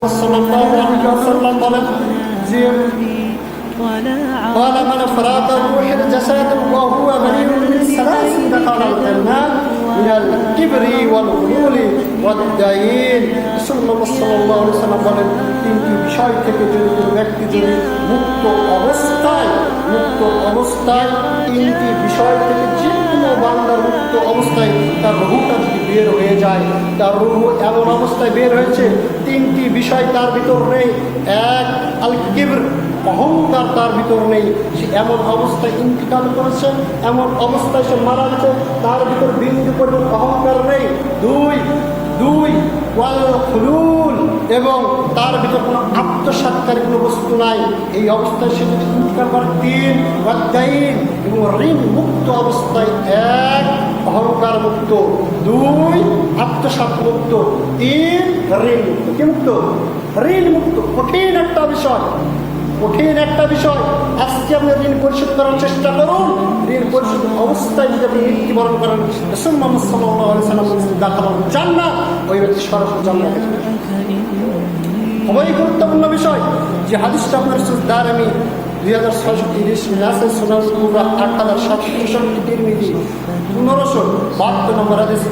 সাল্লাল্লাহু আলাইহি ওয়াসাল্লাম বলেন যে قال من فراد روح الجسد وهو بريء من ثلاث دخل الجنة من الكبر والغلول والدين রাসূলুল্লাহ সাল্লাল্লাহু আলাইহি ওয়াসাল্লাম বলেন তিনটি বিষয় থেকে যদি কোনো ব্যক্তি যদি মুক্ত অবস্থায় তিনটি বিষয় থেকে যে কোনো বান্দার মুক্ত অবস্থায় তার রূহটা যদি বের হয়ে যায়, তার রূহ এমন অবস্থায় বের হয়েছে তিনটি বিষয় তার ভিতর নেই। এক, আল কিবর, অহংকার তার ভিতর নেই, সে এমন অবস্থায় ইন্তিকাল করেছে, এমন অবস্থায় সে মারা গেছে, তার ভিতর বিন্দু পরিমাণ অহংকার নেই। দুই ওয়াল খুলুল, এবং তার ভিতর কোনো আত্মসাৎকারী কোনো বস্তু নাই, এই অবস্থায় সে যদি ইন্তিকাল করে। তিন ওয়াদ্দাইন, এবং ঋণ মুক্ত অবস্থায়। এক, অহংকার মুক্ত। দুই, আত্মসাৎ মুক্ত। তিন, ঋণ মুক্ত। কি মুক্ত? ঋণ মুক্ত। কঠিন একটা বিষয়। আজকে আপনি ঋণ পরিশোধ করার চেষ্টা করুন। ঋণ পরিশোধ অবস্থায় যদি আপনি মৃত্যুবরণ করেন, রাসূল মুহাম্মদ সাল্লাল্লাহু আলাইহি ওয়াসাল্লাম বলেছেন দাখালাল জান্নাহ, ওই ব্যক্তি সরাসরি জান্নাতে যাবে। খুবই গুরুত্বপূর্ণ বিষয় যে হাদিসটা আপনার দারমি 2630, নাসাই সুনান কুবরা 8763, তিরমিজি 1572 নম্বর হাদিস।